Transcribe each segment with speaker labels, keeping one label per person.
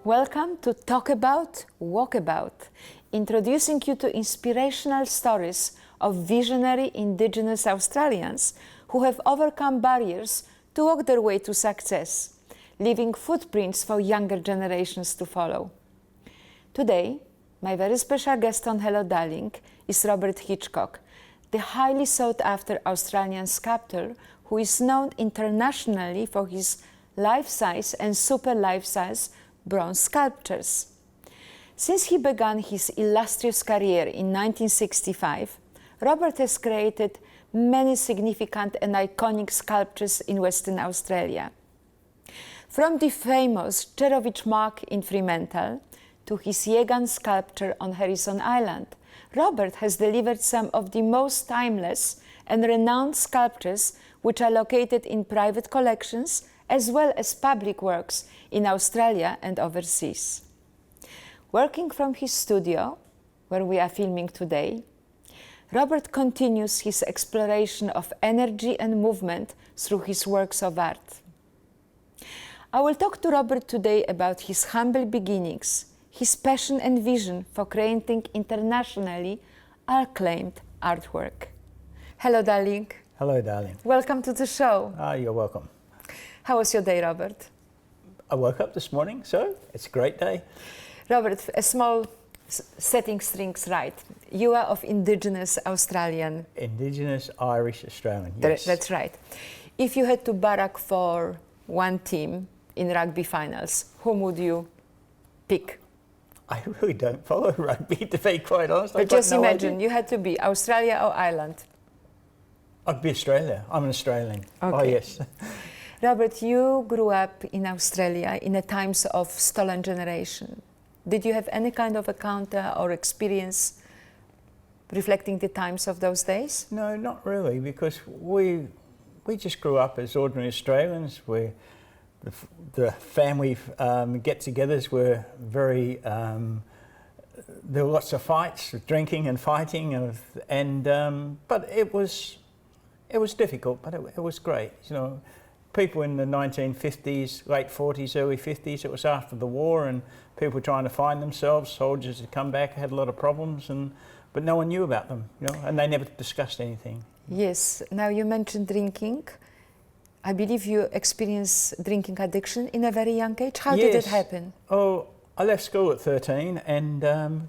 Speaker 1: Welcome to Talk About, Walk About, introducing you to inspirational stories of visionary Indigenous Australians who have overcome barriers to walk their way to success, leaving footprints for younger generations to follow. Today, my very special guest on Hello Darlink is Robert Hitchcock, the highly sought-after Australian sculptor who is known internationally for his life-size and super life-size bronze sculptures. Since he began his illustrious career in 1965, Robert has created many significant and iconic sculptures in Western Australia. From the famous Cherovich Mark in Fremantle to his YAGAN sculpture on Harrison Island, Robert has delivered some of the most timeless and renowned sculptures which are located in private collections as well as public works in Australia and overseas. Working from his studio, where we are filming today, Robert continues his exploration of energy and movement through his works of art. I will talk to Robert today about his humble beginnings, his passion and vision for creating internationally acclaimed artwork. Hello, darling.
Speaker 2: Hello, darling.
Speaker 1: Welcome to the show.
Speaker 2: You're welcome.
Speaker 1: How was your day, Robert?
Speaker 2: I woke up this morning, so it's a great day.
Speaker 1: Robert, a small setting strings right. You are of Indigenous Australian.
Speaker 2: Indigenous Irish Australian, yes.
Speaker 1: That's right. If you had to barrack for one team in rugby finals, whom would you pick?
Speaker 2: I really don't follow rugby, to be quite honest.
Speaker 1: But just imagine, you had to be Australia or Ireland.
Speaker 2: I'd be Australia. I'm an Australian.
Speaker 1: Okay.
Speaker 2: Oh, yes.
Speaker 1: Robert, you grew up in Australia in the times of stolen generation. Did you have any kind of encounter or experience reflecting the times of those days?
Speaker 2: No, not really, because we just grew up as ordinary Australians. The family get-togethers were very. There were lots of fights, drinking and fighting, but it was difficult, but it was great. You know, people in the 1950s, late 40s, early 50s. It was after the war, and people were trying to find themselves. Soldiers had come back, had a lot of problems, but no one knew about them. You know, and they never discussed anything.
Speaker 1: Yes. Now you mentioned drinking. I believe you experienced drinking addiction in a very young age. How did it happen?
Speaker 2: Oh, I left school at 13 and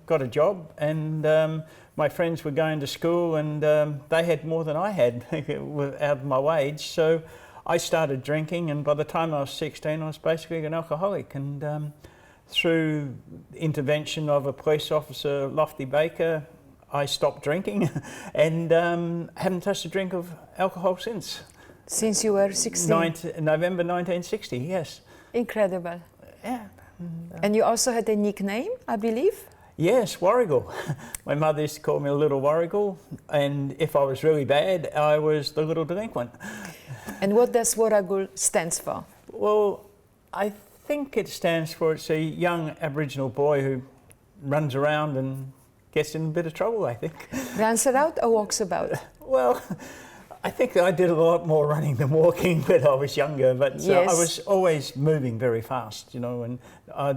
Speaker 2: got a job, and my friends were going to school, and they had more than I had out of my wage. So I started drinking, and by the time I was 16, I was basically an alcoholic. And through the intervention of a police officer, Lofty Baker, I stopped drinking and haven't touched a drink of alcohol since.
Speaker 1: Since you were 16?
Speaker 2: November 1960, yes.
Speaker 1: Incredible.
Speaker 2: Yeah.
Speaker 1: And you also had a nickname, I believe?
Speaker 2: Yes, Warrigal. My mother used to call me a little Warrigal, and if I was really bad, I was the little delinquent.
Speaker 1: And what does Warrigal stands for?
Speaker 2: Well, I think it stands for it's a young Aboriginal boy who runs around and gets in a bit of trouble, I think.
Speaker 1: Runs around or walks about?
Speaker 2: Well, I think I did a lot more running than walking when I was younger, but
Speaker 1: yes.
Speaker 2: I was always moving very fast, you know, and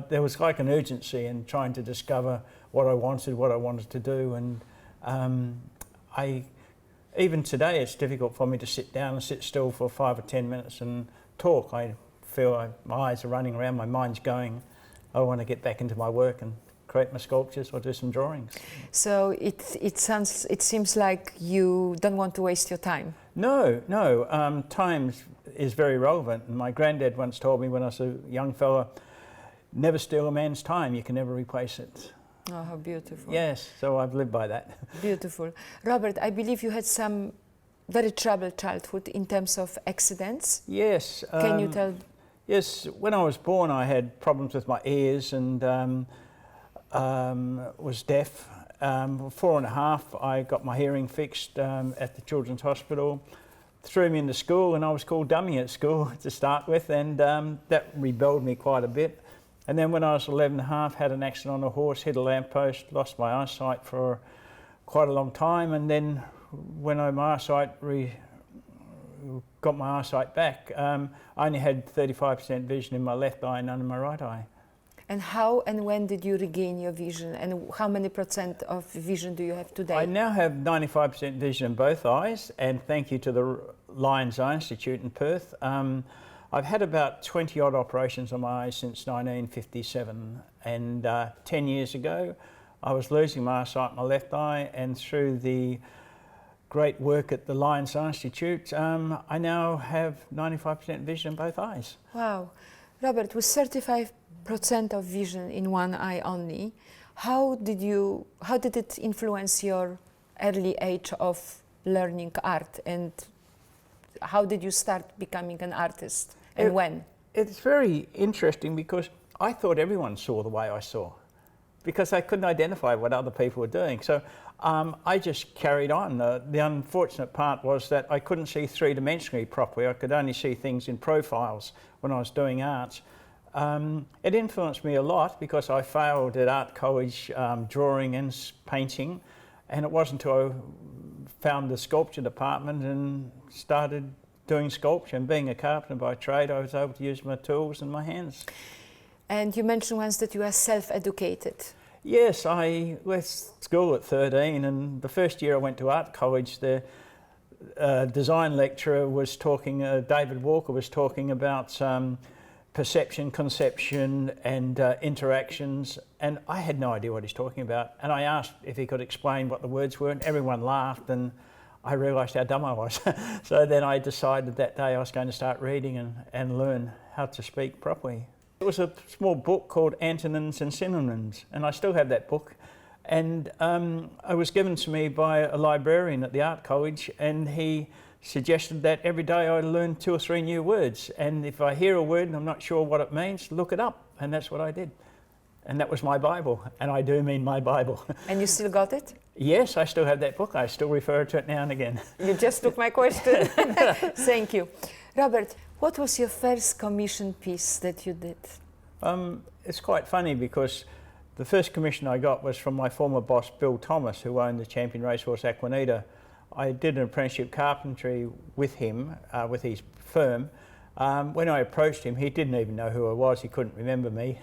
Speaker 2: there was like an urgency in trying to discover what I wanted to do, and even today it's difficult for me to sit down and sit still for 5 or 10 minutes and talk. I feel like my eyes are running around, my mind's going. I want to get back into my work and create my sculptures or do some drawings.
Speaker 1: So it seems like you don't want to waste your time.
Speaker 2: No. Time is very relevant. And my granddad once told me when I was a young fella, never steal a man's time, you can never replace it.
Speaker 1: Oh, how beautiful.
Speaker 2: Yes, so I've lived by that.
Speaker 1: Beautiful. Robert, I believe you had some very troubled childhood in terms of accidents.
Speaker 2: Yes.
Speaker 1: Can you tell?
Speaker 2: Yes, when I was born I had problems with my ears and was deaf. 4.5, I got my hearing fixed at the Children's Hospital. Threw me into school, and I was called dummy at school to start with, and that rebelled me quite a bit. And then when I was 11.5, had an accident on a horse, hit a lamppost, lost my eyesight for quite a long time, and then when my eyesight got my eyesight back, I only had 35% vision in my left eye and none in my right eye.
Speaker 1: And how and when did you regain your vision? And how many % of vision do you have today?
Speaker 2: I now have 95% vision in both eyes, and thank you to the Lions Eye Institute in Perth. I've had about 20 odd operations on my eyes since 1957, and 10 years ago I was losing my eyesight in my left eye, and through the great work at the Lions Eye Institute, I now have 95% vision in both eyes.
Speaker 1: Wow. Robert, with 35% of vision in one eye only, how did it influence your early age of learning art, and how did you start becoming an artist, and when?
Speaker 2: It's very interesting because I thought everyone saw the way I saw, because I couldn't identify what other people were doing. So I just carried on. The unfortunate part was that I couldn't see three-dimensionally properly. I could only see things in profiles when I was doing art. It influenced me a lot because I failed at art college drawing and painting, and it wasn't until I found the sculpture department and started doing sculpture, and being a carpenter by trade, I was able to use my tools and my hands.
Speaker 1: And you mentioned once that you are self-educated.
Speaker 2: Yes, I left school at 13, and the first year I went to art college, the design lecturer was talking, David Walker was talking about perception, conception and interactions, and I had no idea what he's talking about, and I asked if he could explain what the words were, and everyone laughed, and I realised how dumb I was. So then I decided that day I was going to start reading and learn how to speak properly. It was a small book called Antonyms and Synonyms, and I still have that book, and it was given to me by a librarian at the art college, and he suggested that every day I learn 2 or 3 new words, and if I hear a word and I'm not sure what it means, look it up, and that's what I did. And that was my Bible, and I do mean my Bible.
Speaker 1: And you still got it?
Speaker 2: Yes, I still have that book. I still refer to it now and again.
Speaker 1: You just took my question. Thank you. Robert, what was your first commission piece that you did?
Speaker 2: It's quite funny because the first commission I got was from my former boss, Bill Thomas, who owned the champion racehorse Aquanita. I did an apprenticeship carpentry with him, with his firm. When I approached him, he didn't even know who I was. He couldn't remember me.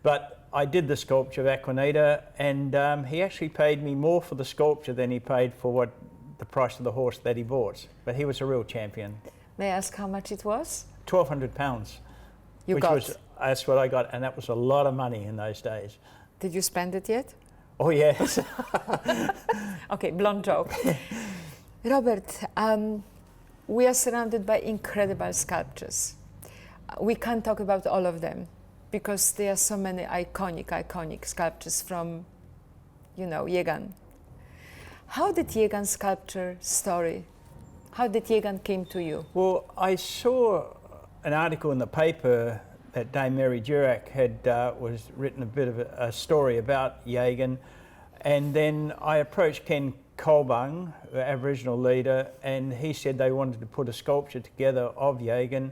Speaker 2: But I did the sculpture of Aquanita, and he actually paid me more for the sculpture than he paid for the price of the horse that he bought. But he was a real champion.
Speaker 1: May I ask how much it was?
Speaker 2: £1,200.
Speaker 1: You got?
Speaker 2: That's what I got, and that was a lot of money in those days.
Speaker 1: Did you spend it yet?
Speaker 2: Oh yes.
Speaker 1: Okay, blunt joke. Robert, we are surrounded by incredible sculptures. We can't talk about all of them because there are so many iconic sculptures from, YAGAN. How did YAGAN sculpture story? How did YAGAN came to you?
Speaker 2: Well, I saw an article in the paper that Dame Mary Durack had was written a bit of a story about YAGAN, and then I approached Ken Colbung, the Aboriginal leader, and he said they wanted to put a sculpture together of YAGAN,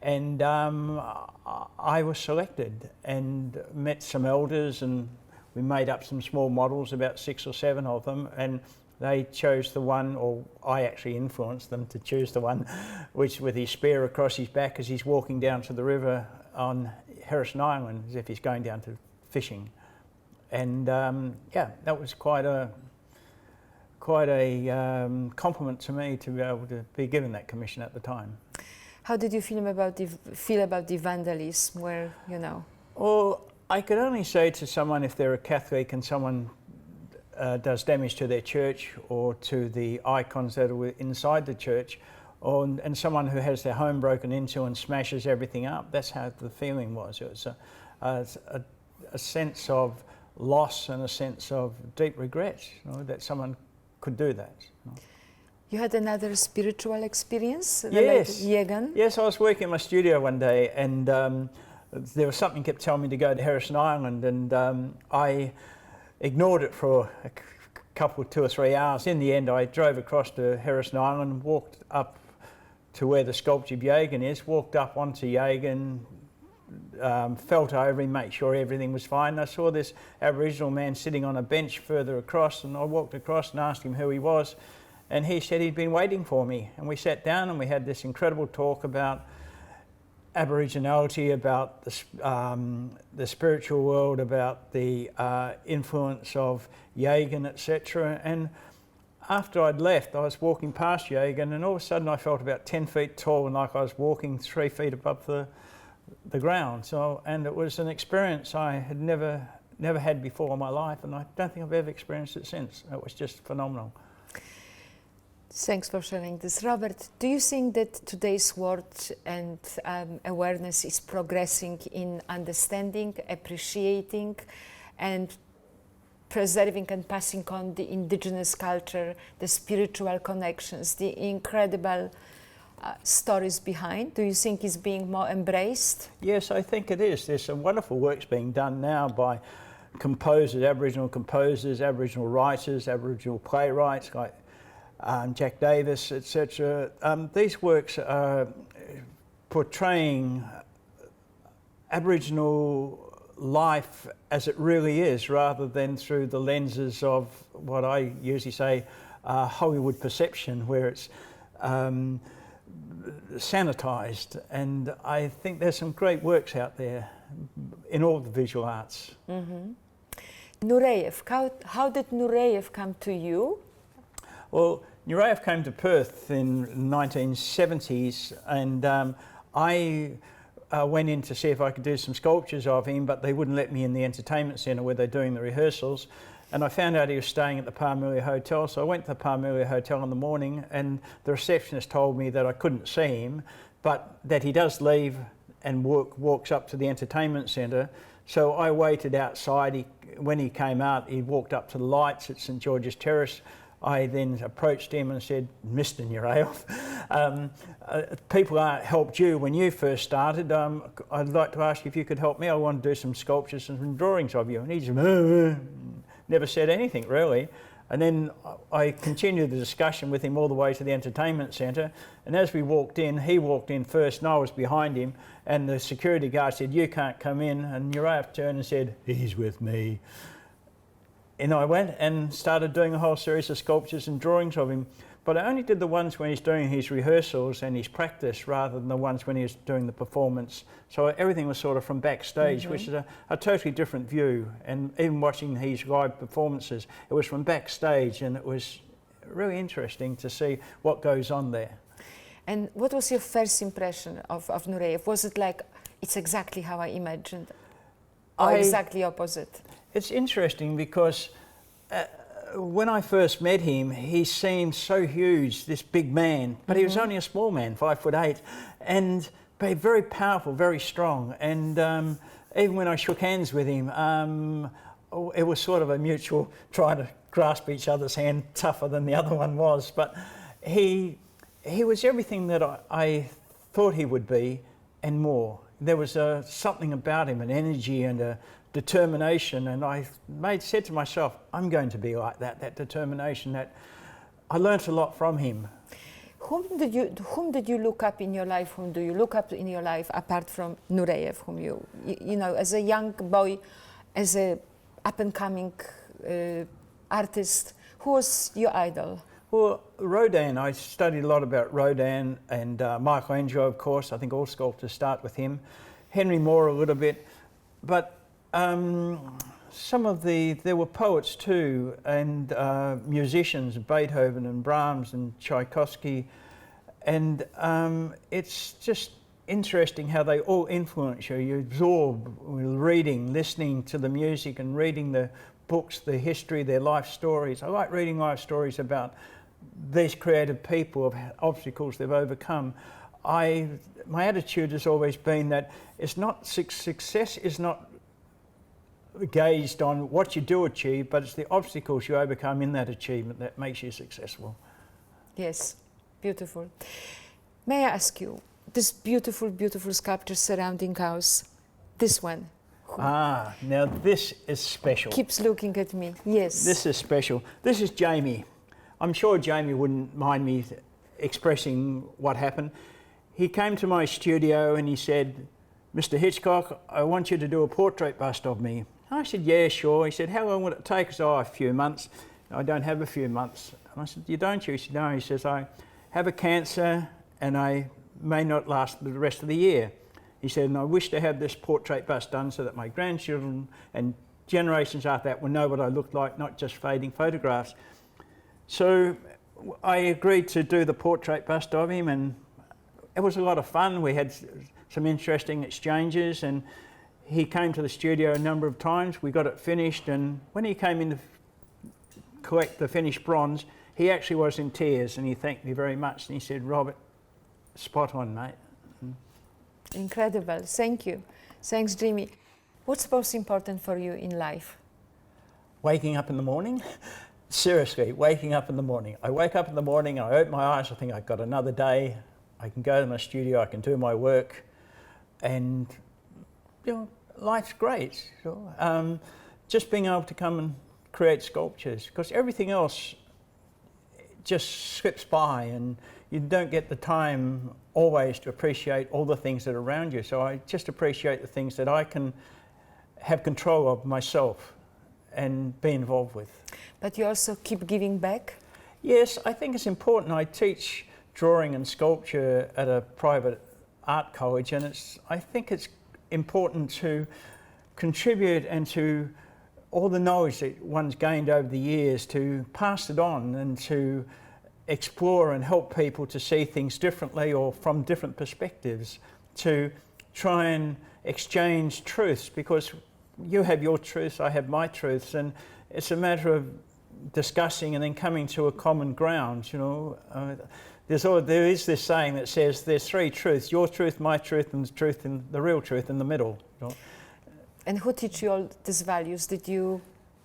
Speaker 2: and I was selected and met some elders, and we made up some small models, about 6 or 7 of them, and they chose the one, or I actually influenced them to choose the one, which with his spear across his back as he's walking down to the river on Harrison Island, as if he's going down to fishing. And yeah, that was quite a compliment to me to be able to be given that commission at the time.
Speaker 1: How did you feel about the vandalism, where,
Speaker 2: Well, I could only say to someone, if they're a Catholic and someone does damage to their church or to the icons that are inside the church, and someone who has their home broken into and smashes everything up, that's how the feeling was. It was a sense of loss and a sense of deep regret, that someone could do that.
Speaker 1: You had another spiritual experience?
Speaker 2: Yes.
Speaker 1: YAGAN?
Speaker 2: Yes, I was working in my studio one day, and there was something kept telling me to go to Harrison Island, and I ignored it for a couple, 2 or 3 hours. In the end, I drove across to Harrison Island, walked up to where the sculpture of YAGAN is, walked up onto YAGAN, felt over him, make sure everything was fine. I saw this Aboriginal man sitting on a bench further across, and I walked across and asked him who he was, and he said he'd been waiting for me. And we sat down and we had this incredible talk about Aboriginality, about the spiritual world, about the influence of YAGAN, etc. And after I'd left, I was walking past YAGAN, and all of a sudden I felt about 10 feet tall and like I was walking 3 feet above the ground. So, and it was an experience I had never had before in my life, and I don't think I've ever experienced it since. It was just phenomenal.
Speaker 1: Thanks for sharing this. Robert, do you think that today's world and awareness is progressing in understanding, appreciating, and preserving and passing on the indigenous culture, the spiritual connections, the incredible stories behind? Do you think it's being more embraced? Yes,
Speaker 2: I think it is. There's some wonderful works being done now by composers, Aboriginal writers, Aboriginal playwrights like Jack Davis, etc. These works are portraying Aboriginal life as it really is, rather than through the lenses of what I usually say Hollywood perception, where it's sanitized. And I think there's some great works out there in all the visual arts.
Speaker 1: Mm-hmm. Nureyev, how did Nureyev come to you?
Speaker 2: Well, Nureyev came to Perth in the 1970s, and I went in to see if I could do some sculptures of him, but they wouldn't let me in the entertainment centre where they're doing the rehearsals. And I found out he was staying at the Parmelia Hotel, so I went to the Parmelia Hotel in the morning, and the receptionist told me that I couldn't see him, but that he does leave and walks up to the entertainment centre. So I waited outside. When he came out, he walked up to the lights at St George's Terrace. I then approached him and said, "Mr. Nureyev, people helped you when you first started. I'd like to ask you if you could help me. I want to do some sculptures and some drawings of you." And he just never said anything really. And then I continued the discussion with him all the way to the entertainment centre. And as we walked in, he walked in first and I was behind him. And the security guard said, "You can't come in." And Nureyev turned and said, "He's with me." And I went and started doing a whole series of sculptures and drawings of him. But I only did the ones when he's doing his rehearsals and his practice, rather than the ones when he was doing the performance. So everything was sort of from backstage, mm-hmm. which is a totally different view. And even watching his live performances, it was from backstage, and it was really interesting to see what goes on there.
Speaker 1: And what was your first impression of Nureyev? Was it like, it's exactly how I imagined, or exactly opposite?
Speaker 2: It's interesting because when I first met him, he seemed so huge, this big man, but mm-hmm. he was only a small man, 5'8", and but very powerful, very strong. And even when I shook hands with him, it was sort of a mutual trying to grasp each other's hand, tougher than the other one was. But he was everything that I thought he would be and more. There was something about him, an energy and a determination, and I said to myself, I'm going to be like that determination. That I learnt a lot from him.
Speaker 1: Whom did you look up in your life? Whom do you look up in your life apart from Nureyev, whom you know, as a young boy, as a up-and-coming artist? Who was your idol?
Speaker 2: Well, Rodin. I studied a lot about Rodin and Michelangelo, of course. I think all sculptors start with him. Henry Moore a little bit, but there were poets too, and musicians, Beethoven and Brahms and Tchaikovsky, and it's just interesting how they all influence you. You absorb reading, listening to the music and reading the books, the history, their life stories. I like reading life stories about these creative people, of obstacles they've overcome. My attitude has always been that success is not gauged on what you do achieve, but it's the obstacles you overcome in that achievement that makes you successful.
Speaker 1: Yes, beautiful. May I ask you, this beautiful, beautiful sculpture surrounding us, this one?
Speaker 2: Now this is special.
Speaker 1: Keeps looking at me, yes.
Speaker 2: This is special. This is Jamie. I'm sure Jamie wouldn't mind me expressing what happened. He came to my studio and he said, "Mr. Hitchcock, I want you to do a portrait bust of me." I said, "Yeah, sure." He said, "How long would it take?" I said, "Oh, a few months." "I don't have a few months." And I said, "You don't?" He said, "No." He says, "I have a cancer and I may not last the rest of the year." He said, and I wish to have this portrait bust done so that my grandchildren and generations after that will know what I looked like, not just fading photographs. So I agreed to do the portrait bust of him, and it was a lot of fun. We had some interesting exchanges, and he came to the studio a number of times. We got it finished, and when he came in to collect the finished bronze, he actually was in tears, and he thanked me very much, and he said, Robert, spot on, mate.
Speaker 1: Incredible. Thank you. Thanks, Jimmy. What's most important for you in life?
Speaker 2: Waking up in the morning. Seriously, waking up in the morning. I wake up in the morning, I open my eyes, I think I've got another day. I can go to my studio, I can do my work, and you know, life's great. So, just being able to come and create sculptures, because everything else just slips by, and you don't get the time always to appreciate all the things that are around you. So I just appreciate the things that I can have control of myself and be involved with.
Speaker 1: But you also keep giving back?
Speaker 2: Yes, I think it's important. I teach drawing and sculpture at a private art college, and I think it's important to contribute and to all the knowledge that one's gained over the years, to pass it on and to explore and help people to see things differently or from different perspectives, to try and exchange truths, because you have your truths, I have my truths, and it's a matter of discussing and then coming to a common ground. You know, there is this saying that says there's three truths: your truth, my truth, and the real truth in the middle. You know?
Speaker 1: And who teach you all these values? Did you?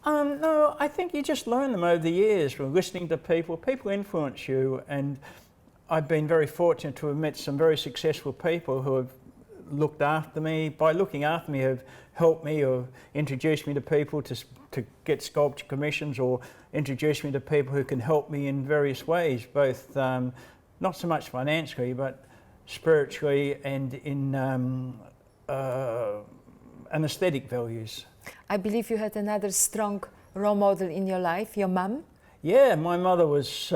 Speaker 2: No, I think you just learn them over the years from listening to people. People influence you, and I've been very fortunate to have met some very successful people who have looked after me. By looking after me, have helped me or introduced me to people to get sculpture commissions, or introduced me to people who can help me in various ways, both not so much financially, but spiritually and in aesthetic values.
Speaker 1: I believe you had another strong role model in your life, your mum.
Speaker 2: Yeah, my mother was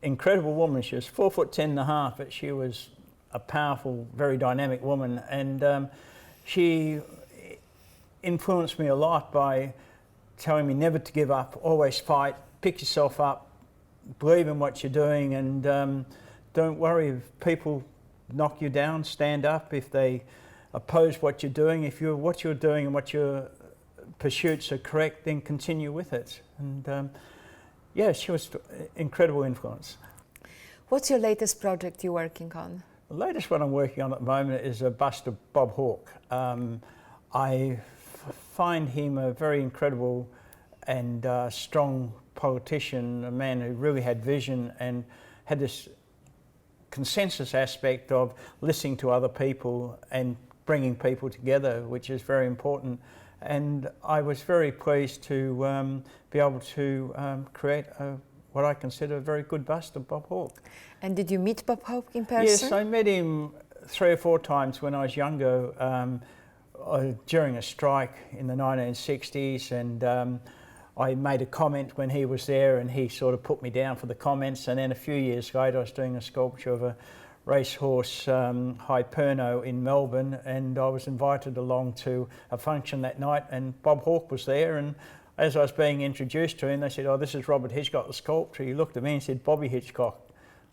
Speaker 2: incredible woman. She was 4'10.5", but she was a powerful, very dynamic woman, and she influenced me a lot by telling me never to give up, always fight, pick yourself up, believe in what you're doing, and don't worry if people knock you down, stand up. If they oppose what you're doing, if what you're doing and what your pursuits are correct, then continue with it. And yeah, she was incredible influence.
Speaker 1: What's your latest project you're working on?
Speaker 2: The latest one I'm working on at the moment is a bust of Bob Hawke. I find him a very incredible and strong politician, a man who really had vision and had this consensus aspect of listening to other people and bringing people together, which is very important. And I was very pleased to be able to create what I consider a very good bust of Bob Hawke. And
Speaker 1: did you meet Bob Hawke in person?
Speaker 2: Yes, I met him 3 or 4 times when I was younger, during a strike in the 1960s, and I made a comment when he was there, and he sort of put me down for the comments. And then a few years later, I was doing a sculpture of a racehorse, Hyperno, in Melbourne, and I was invited along to a function that night, and Bob Hawke was there. And as I was being introduced to him, they said, "Oh, this is Robert Hitchcock, the sculptor." He looked at me and said, "Bobby Hitchcock."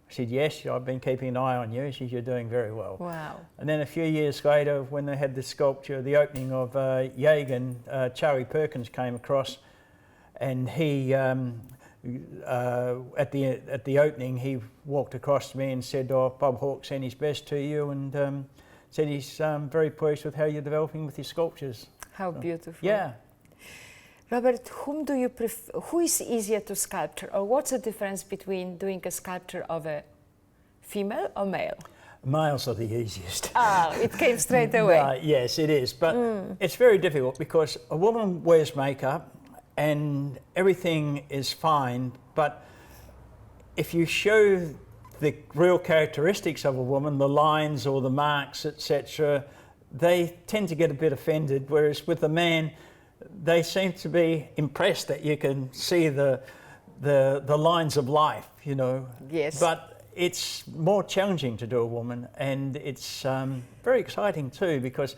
Speaker 2: I said, "Yes, I've been keeping an eye on you." He said, "You're doing very well."
Speaker 1: Wow.
Speaker 2: And then a few years later, when they had the sculpture, the opening of YAGAN, Charlie Perkins came across, and he, at the opening, he walked across to me and said, "Oh, Bob Hawke sent his best to you," and said he's very pleased with how you're developing with your sculptures.
Speaker 1: How beautiful.
Speaker 2: Yeah.
Speaker 1: Robert, whom do you prefer? Who is easier to sculpture, or what's the difference between doing a sculpture of a female or male?
Speaker 2: Males are the easiest.
Speaker 1: Ah, it came straight away.
Speaker 2: Yes, it is, but it's very difficult because a woman wears makeup and everything is fine, but if you show the real characteristics of a woman, the lines or the marks, etc., they tend to get a bit offended, whereas with a man, they seem to be impressed that you can see the lines of life, you know.
Speaker 1: Yes.
Speaker 2: But it's more challenging to do a woman, and it's very exciting too, because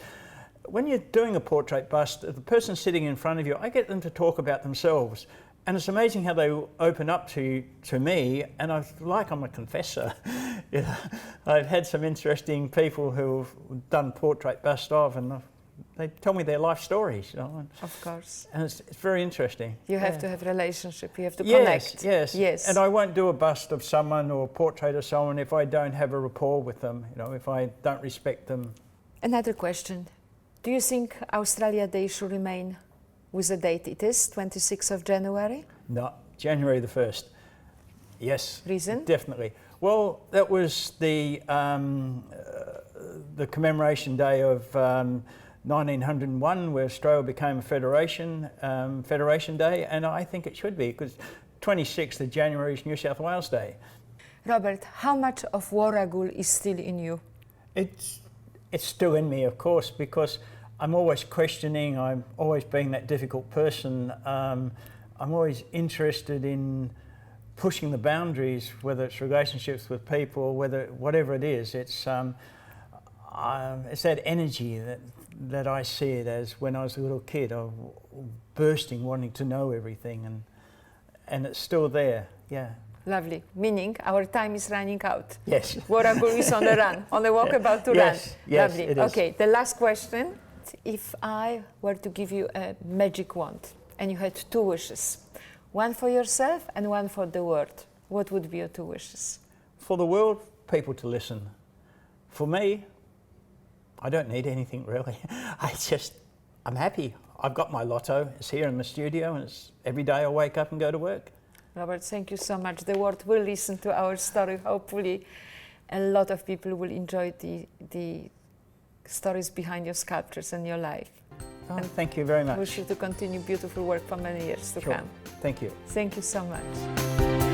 Speaker 2: when you're doing a portrait bust, the person sitting in front of you, I get them to talk about themselves. And it's amazing how they open up to me, and I'm a confessor. You know, I've had some interesting people who've done portrait bust of, and they tell me their life stories. You know,
Speaker 1: Of course.
Speaker 2: and it's very interesting.
Speaker 1: You have to have relationship, you have to connect.
Speaker 2: Yes. And I won't do a bust of someone or a portrait of someone if I don't have a rapport with them, you know, if I don't respect them.
Speaker 1: Another question. Do you think Australia Day should remain with the date it is, 26th of January?
Speaker 2: No, January the 1st. Yes.
Speaker 1: Reason?
Speaker 2: Definitely. Well, that was the commemoration day of 1901, where Australia became a federation day, and I think it should be, because 26th of January is New South Wales Day.
Speaker 1: Robert, how much of Warragul is still in you?
Speaker 2: It's still in me, of course, because I'm always questioning, I'm always being that difficult person. I'm always interested in pushing the boundaries, whether it's relationships with people, whatever it is. It's that energy that I see it as when I was a little kid, of bursting, wanting to know everything, and it's still there, yeah.
Speaker 1: Lovely. Meaning our time is running out.
Speaker 2: Yes.
Speaker 1: Warragul is on the run, on the walkabout to run.
Speaker 2: Yes,
Speaker 1: Lovely.
Speaker 2: it is.
Speaker 1: Okay, the last question. If I were to give you a magic wand and you had two wishes, one for yourself and one for the world, what would be your two wishes?
Speaker 2: For the world, people to listen. For me, I don't need anything really. I'm happy. I've got my lotto. It's here in the studio, and it's every day I wake up and go to work.
Speaker 1: Robert, thank you so much. The world will listen to our story. Hopefully, a lot of people will enjoy the stories behind your sculptures and your life.
Speaker 2: Oh, and thank you very much.
Speaker 1: Wish you to continue beautiful work for many years to come.
Speaker 2: Thank you.
Speaker 1: Thank you so much.